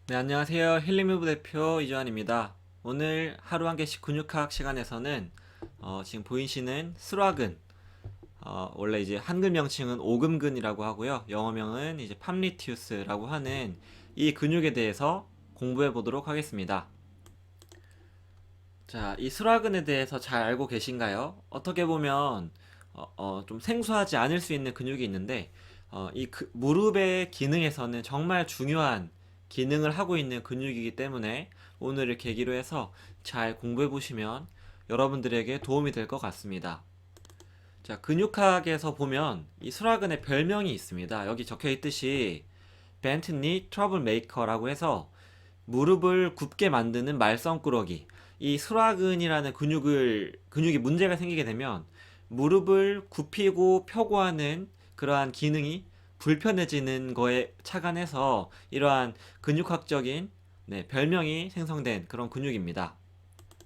네, 안녕하세요. 힐링무브 대표 이주환입니다. 오늘 하루 한 개씩 근육학 시간에서는 지금 보이시는 스와근, 원래 이제 한글 명칭은 오금근이라고 하고요. 영어명은 이제 팜리티우스라고 하는 이 근육에 대해서 공부해 보도록 하겠습니다. 자, 이 스와근에 대해서 잘 알고 계신가요? 어떻게 보면 좀 생소하지 않을 수 있는 근육이 있는데 무릎의 기능에서는 정말 중요한 기능을 하고 있는 근육이기 때문에 오늘을 계기로 해서 잘 공부해 보시면 여러분들에게 도움이 될 것 같습니다. 자, 근육학에서 보면 이 스와근의 별명이 있습니다. 여기 적혀 있듯이 벤트니 트러블 메이커라고 해서 무릎을 굽게 만드는 말썽꾸러기. 이 스와근이라는 근육이 문제가 생기게 되면 무릎을 굽히고 펴고 하는 그러한 기능이 불편해지는 거에 착안해서 이러한 근육학적인 별명이 생성된 그런 근육입니다.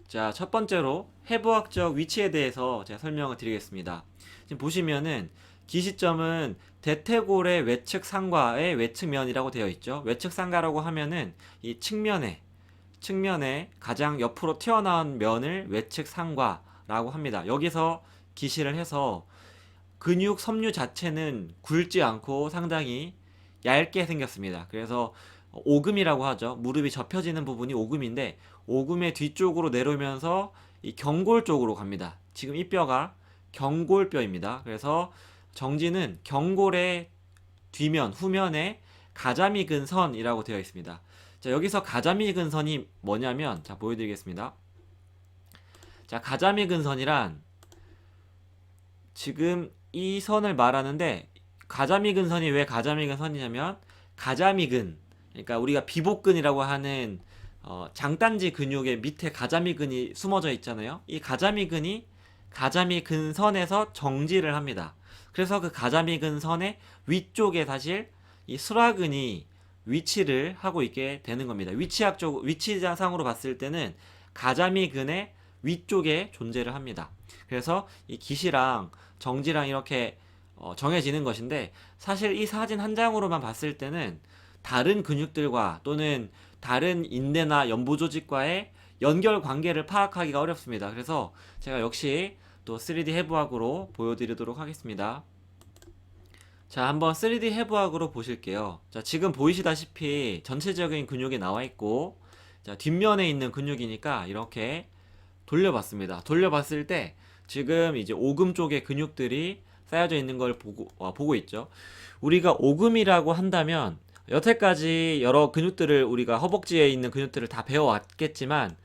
자, 첫 번째로 해부학적 위치에 대해서 제가 설명을 드리겠습니다. 지금 보시면은 기시점은 대퇴골의 외측 상과의 외측면이라고 되어 있죠. 외측 상가라고 하면은 이 측면에 가장 옆으로 튀어나온 면을 외측 상과라고 합니다. 여기서 기시를 해서 근육 섬유 자체는 굵지 않고 상당히 얇게 생겼습니다. 그래서 오금이라고 하죠. 무릎이 접혀지는 부분이 오금인데 오금의 뒤쪽으로 내려오면서 이 경골 쪽으로 갑니다. 지금 이 뼈가 경골뼈입니다. 그래서 정지는 경골의 뒤면, 후면에 가자미 근선이라고 되어 있습니다. 자, 여기서 가자미 근선이 뭐냐면, 자, 보여드리겠습니다. 자, 가자미 근선이란 지금 이 선을 말하는데, 가자미 근선이 왜 가자미 근선이냐면, 가자미근, 그러니까 우리가 비복근이라고 하는 장단지 근육의 밑에 가자미근이 숨어져 있잖아요. 이 가자미근이 가자미 근선에서 정지를 합니다. 그래서 그 가자미 근선의 위쪽에 사실 이 수라근이 위치를 하고 있게 되는 겁니다. 위치상으로 봤을 때는 가자미근의 위쪽에 존재를 합니다. 그래서 이 기시랑 정지랑 이렇게 정해지는 것인데 사실 이 사진 한 장으로만 봤을 때는 다른 근육들과 또는 다른 인대나 연부 조직과의 연결 관계를 파악하기가 어렵습니다. 그래서 제가 역시 또 3D 해부학으로 보여드리도록 하겠습니다. 자, 한번 3D 해부학으로 보실게요. 자, 지금 보이시다시피 전체적인 근육이 나와 있고, 자, 뒷면에 있는 근육이니까 이렇게 돌려봤습니다. 돌려봤을 때 지금 이제 오금 쪽에 근육들이 쌓여져 있는 걸 보고 있죠. 우리가 오금이라고 한다면 여태까지 여러 근육들을 우리가 허벅지에 있는 근육들을 다 배워왔겠지만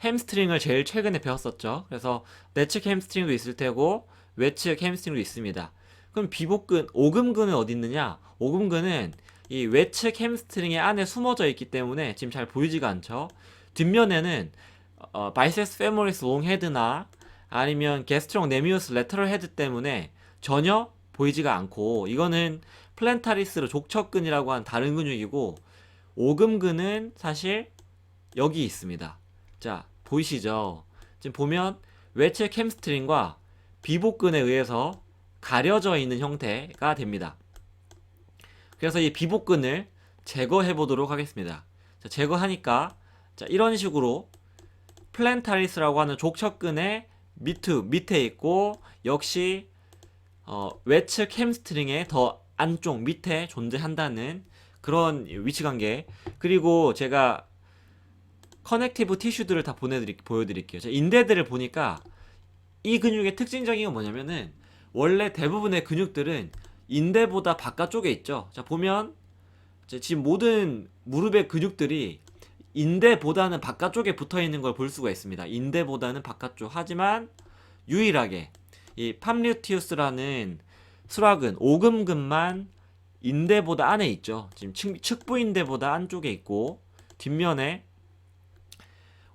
햄스트링을 제일 최근에 배웠었죠. 그래서 내측 햄스트링도 있을 테고 외측 햄스트링도 있습니다. 그럼 비복근, 오금근은 어디 있느냐? 오금근은 이 외측 햄스트링의 안에 숨어져 있기 때문에 지금 잘 보이지가 않죠. 뒷면에는 바이세스 페모리스 롱 헤드나 아니면 게스트롱 네미우스 레터럴 헤드 때문에 전혀 보이지가 않고 이거는 플랜타리스로 족척근이라고 하는 다른 근육이고 오금근은 사실 여기 있습니다. 자, 보이시죠? 지금 보면 외측 햄스트링과 비복근에 의해서 가려져 있는 형태가 됩니다. 그래서 이 비복근을 제거해 보도록 하겠습니다. 자, 제거하니까 자, 이런 식으로 플랜타리스라고 하는 족척근의 밑에 있고 역시 외측 햄스트링의 더 안쪽 밑에 존재한다는 그런 위치 관계. 그리고 제가 커넥티브 티슈들을 다 보여드릴게요. 인대들을 보니까 이 근육의 특징적인 건 뭐냐면은 원래 대부분의 근육들은 인대보다 바깥쪽에 있죠. 자, 보면 지금 모든 무릎의 근육들이 인대보다는 바깥쪽에 붙어 있는 걸 볼 수가 있습니다. 인대보다는 바깥쪽. 하지만 유일하게 이 팜리티우스라는 수락은 오금근만 인대보다 안에 있죠. 지금 측부인대보다 안쪽에 있고 뒷면에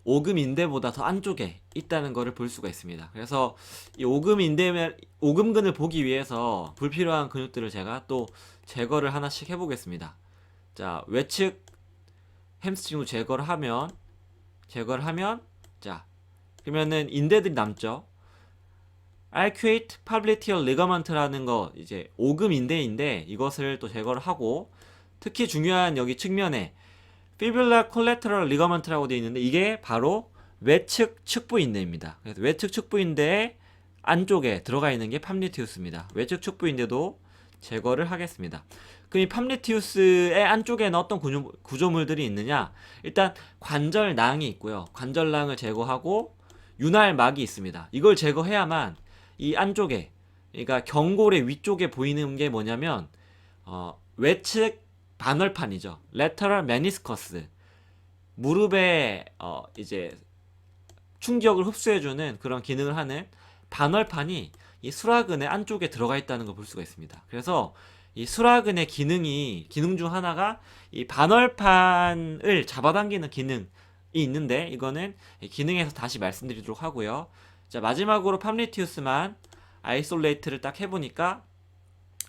오금인대보다 더 안쪽에 있다는 것을 볼 수가 있습니다. 그래서 이 오금근을 보기 위해서 불필요한 근육들을 제가 또 제거를 하나씩 해보겠습니다. 자, 외측 햄스트링도 제거를 하면 자, 그러면은 인대들이 남죠. arcuate popliteal ligament라는 거 이제 오금 인대인데 이것을 또 제거를 하고 특히 중요한 여기 측면에 피뷸라 콜레터럴 리거먼트라고 되어 있는데 이게 바로 외측 측부인대입니다. 그래서 외측 측부인대의 안쪽에 들어가 있는 게 팜리티우스입니다. 외측 측부인대도 제거를 하겠습니다. 그럼 이 팜리티우스의 안쪽에는 어떤 구조물들이 있느냐? 일단 관절낭이 있고요. 관절낭을 제거하고 윤활막이 있습니다. 이걸 제거해야만 이 안쪽에, 그러니까 경골의 위쪽에 보이는 게 뭐냐면 외측 반월판이죠. lateral meniscus. 무릎에 이제 충격을 흡수해주는 그런 기능을 하는 반월판이 이 수라근의 안쪽에 들어가 있다는 걸 볼 수가 있습니다. 그래서 이 수라근의 기능 중 하나가 이 반월판을 잡아당기는 기능이 있는데, 이거는 기능에서 다시 말씀드리도록 하고요. 자, 마지막으로 팜리티우스만 아이솔레이트를 딱 해보니까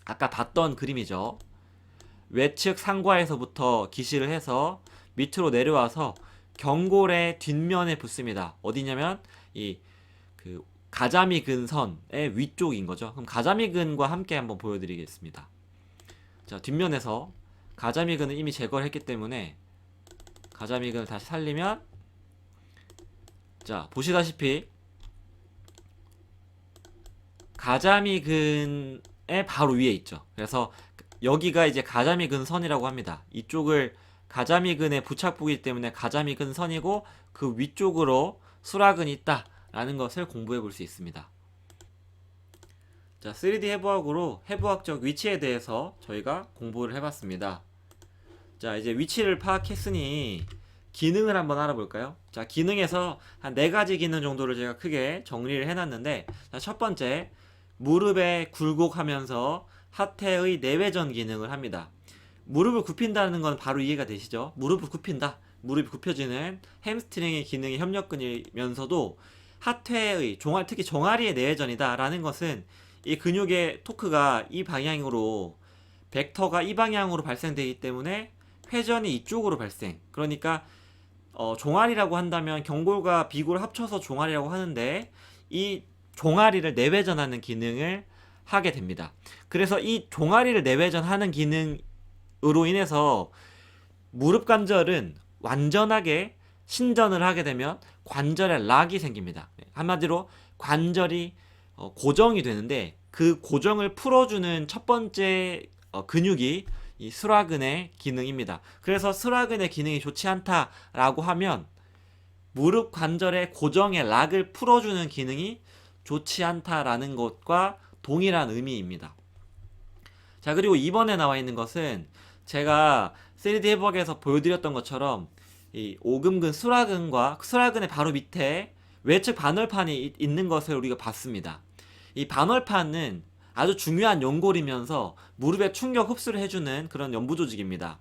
아까 봤던 그림이죠. 외측 상과에서부터 기시를 해서 밑으로 내려와서 경골의 뒷면에 붙습니다. 어디냐면 이 그 가자미 근선의 위쪽인 거죠. 그럼 가자미 근과 함께 한번 보여드리겠습니다. 자, 뒷면에서 가자미 근을 이미 제거를 했기 때문에 가자미 근을 다시 살리면, 자, 보시다시피 가자미 근의 바로 위에 있죠. 그래서 여기가 이제 가자미 근선이라고 합니다. 이쪽을 가자미 근의 부착부이기 때문에 가자미 근선이고, 그 위쪽으로 수라근이 있다라는 것을 공부해 볼 수 있습니다. 자, 3D 해부학으로 해부학적 위치에 대해서 저희가 공부를 해봤습니다. 자, 이제 위치를 파악했으니 기능을 한번 알아볼까요? 자, 기능에서 한 4가지 기능 정도를 제가 크게 정리를 해놨는데, 자, 첫 번째, 무릎에 굴곡하면서 하태의 내외전 기능을 합니다. 무릎을 굽힌다는 건 바로 이해가 되시죠? 무릎을 굽힌다. 무릎이 굽혀지는 햄스트링의 기능이 협력근이면서도 하태의 특히 종아리의 내외전이다 라는 것은 이 근육의 토크가 이 방향으로, 벡터가 이 방향으로 발생되기 때문에 회전이 이쪽으로 발생. 그러니까 종아리라고 한다면 경골과 비골을 합쳐서 종아리라고 하는데, 이 종아리를 내외전하는 기능을 하게 됩니다. 그래서 이 종아리를 내외전하는 기능으로 인해서 무릎 관절은 완전하게 신전을 하게 되면 관절에 락이 생깁니다. 한마디로 관절이 고정이 되는데, 그 고정을 풀어주는 첫 번째 근육이 이 수라근의 기능입니다. 그래서 수라근의 기능이 좋지 않다라고 하면 무릎 관절의 고정의 락을 풀어주는 기능이 좋지 않다라는 것과 동일한 의미입니다. 자, 그리고 이번에 나와 있는 것은 제가 3D 해부학에서 보여드렸던 것처럼 이 오금근 수라근과 수라근의 바로 밑에 외측 반월판이 있는 것을 우리가 봤습니다. 이 반월판은 아주 중요한 연골이면서 무릎에 충격 흡수를 해주는 그런 연부 조직입니다.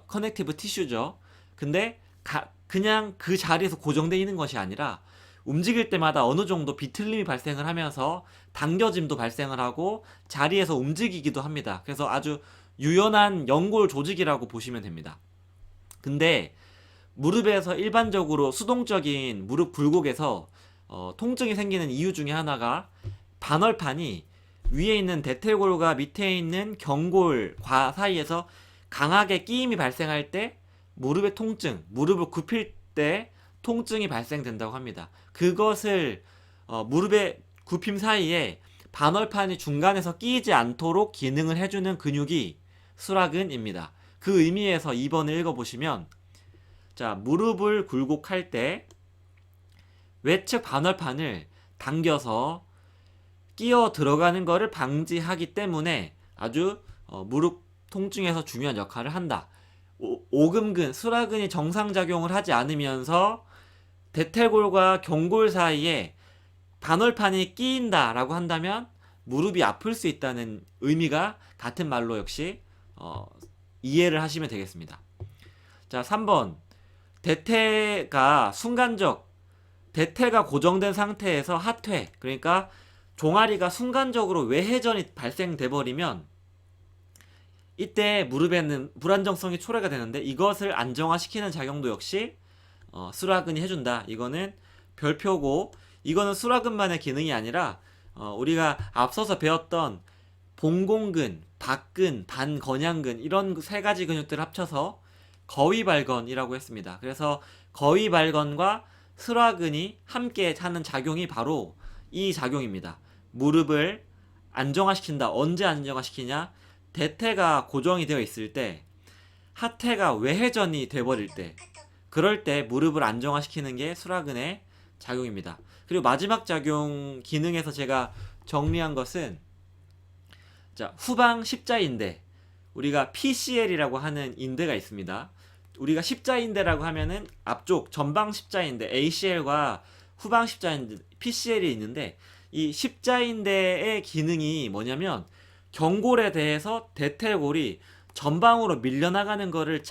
커넥티브 티슈죠. 근데 그냥 그 자리에서 고정되어 있는 것이 아니라 움직일 때마다 어느 정도 비틀림이 발생을 하면서 당겨짐도 발생을 하고 자리에서 움직이기도 합니다. 그래서 아주 유연한 연골 조직이라고 보시면 됩니다. 근데 무릎에서 일반적으로 수동적인 무릎 굴곡에서 통증이 생기는 이유 중에 하나가 반월판이 위에 있는 대퇴골과 밑에 있는 경골과 사이에서 강하게 끼임이 발생할 때 무릎의 통증, 무릎을 굽힐 때 통증이 발생된다고 합니다. 그것을 무릎의 굽힘 사이에 반월판이 중간에서 끼이지 않도록 기능을 해주는 근육이 수라근입니다. 그 의미에서 2번을 읽어보시면, 자, 무릎을 굴곡할 때 외측 반월판을 당겨서 끼어 들어가는 것을 방지하기 때문에 아주 무릎 통증에서 중요한 역할을 한다. 오금근, 수라근이 정상작용을 하지 않으면서 대퇴골과 경골 사이에 반월판이 끼인다 라고 한다면 무릎이 아플 수 있다는 의미가 같은 말로 역시 이해를 하시면 되겠습니다. 자, 3번, 대퇴가 대퇴가 고정된 상태에서 하퇴, 그러니까 종아리가 순간적으로 외회전이 발생돼 버리면 이때 무릎에는 불안정성이 초래가 되는데, 이것을 안정화시키는 작용도 역시 수라근이 해준다. 이거는 별표고, 이거는 수라근만의 기능이 아니라 우리가 앞서서 배웠던 봉공근, 박근, 반건양근, 이런 3가지 근육들을 합쳐서 거위발건이라고 했습니다. 그래서 거위발건과 스라근이 함께 하는 작용이 바로 이 작용입니다. 무릎을 안정화시킨다. 언제 안정화시키냐? 대퇴가 고정이 되어 있을 때, 하퇴가 외회전이 돼버릴 때, 그럴 때 무릎을 안정화시키는 게 수라근의 작용입니다. 그리고 마지막 작용 기능에서 제가 정리한 것은, 자, 후방 십자인대, 우리가 PCL이라고 하는 인대가 있습니다. 우리가 십자인대라고 하면은 앞쪽 전방 십자인대 ACL과 후방 십자인대 PCL이 있는데, 이 십자인대의 기능이 뭐냐면 경골에 대해서 대퇴골이 전방으로 밀려나가는 거를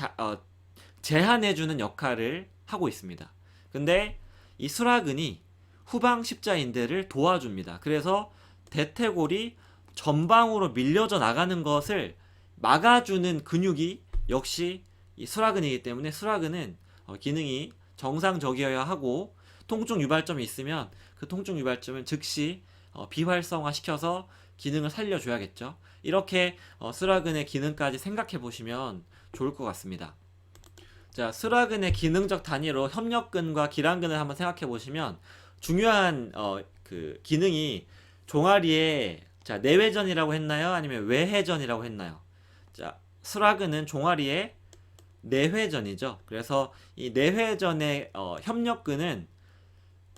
제한해주는 역할을 하고 있습니다. 근데 이 수라근이 후방 십자인대를 도와줍니다. 그래서 대퇴골이 전방으로 밀려져 나가는 것을 막아주는 근육이 역시 이 수라근이기 때문에 수라근은 기능이 정상적이어야 하고, 통증 유발점이 있으면 그 통증 유발점을 즉시 비활성화 시켜서 기능을 살려줘야겠죠. 이렇게 수라근의 기능까지 생각해 보시면 좋을 것 같습니다. 자, 수라근의 기능적 단위로 협력근과 기랑근을 한번 생각해 보시면, 중요한 그 기능이 종아리에, 자, 내회전이라고 했나요? 아니면 외회전이라고 했나요? 자, 수라근은 종아리에 내회전이죠. 그래서 이 내회전의 협력근은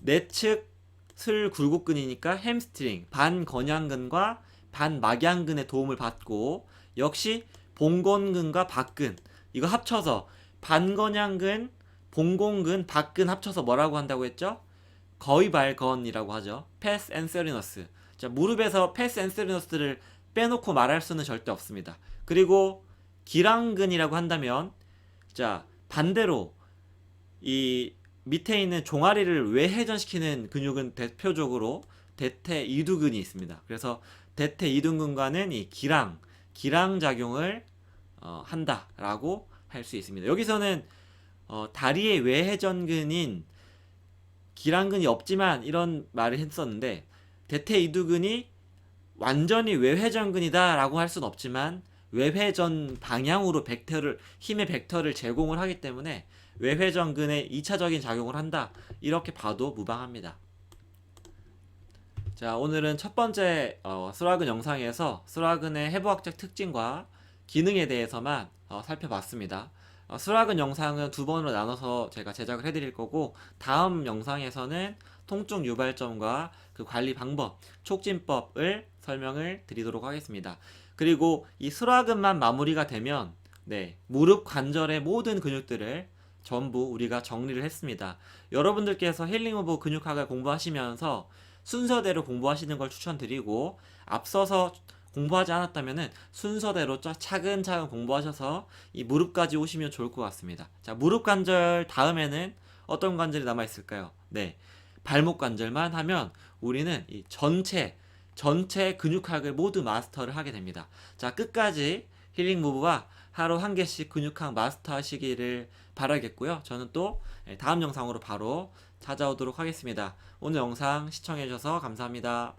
내측 슬굴곡근이니까 햄스트링, 반건양근과 반막양근의 도움을 받고, 역시 봉건근과 박근, 이거 합쳐서 반건양근, 봉공근, 박근 합쳐서 뭐라고 한다고 했죠? 거위발건이라고 하죠. 패스 앤 세리너스. 자, 무릎에서 패스 앤 세리너스를 빼놓고 말할 수는 절대 없습니다. 그리고 기랑근이라고 한다면, 자, 반대로 이 밑에 있는 종아리를 외회전시키는 근육은 대표적으로 대퇴 이두근이 있습니다. 그래서 대퇴 이두근과는 이 기랑 작용을 한다라고 할 수 있습니다. 여기서는 다리의 외회전근인 기랑근이 없지만 이런 말을 했었는데, 대퇴 이두근이 완전히 외회전근이다라고 할 수는 없지만 외회전 방향으로 힘의 벡터를 제공을 하기 때문에 외회전근의 2차적인 작용을 한다, 이렇게 봐도 무방합니다. 자, 오늘은 첫 번째 수라근 영상에서 수라근의 해부학적 특징과 기능에 대해서만 살펴봤습니다. 수라근 영상은 두 번으로 나눠서 제가 제작을 해드릴 거고, 다음 영상에서는 통증 유발점과 그 관리 방법, 촉진법을 설명을 드리도록 하겠습니다. 그리고 이 수라근만 마무리가 되면, 네, 무릎 관절의 모든 근육들을 전부 우리가 정리를 했습니다. 여러분들께서 힐링오브 근육학을 공부하시면서 순서대로 공부하시는 걸 추천드리고, 앞서서 공부하지 않았다면은 순서대로 차근차근 공부하셔서 이 무릎까지 오시면 좋을 것 같습니다. 자, 무릎 관절 다음에는 어떤 관절이 남아 있을까요? 네, 발목 관절만 하면 우리는 이 전체 근육학을 모두 마스터를 하게 됩니다. 자, 끝까지 힐링 무브와 하루 한 개씩 근육학 마스터 하시기를 바라겠고요. 저는 또 다음 영상으로 바로 찾아오도록 하겠습니다. 오늘 영상 시청해주셔서 감사합니다.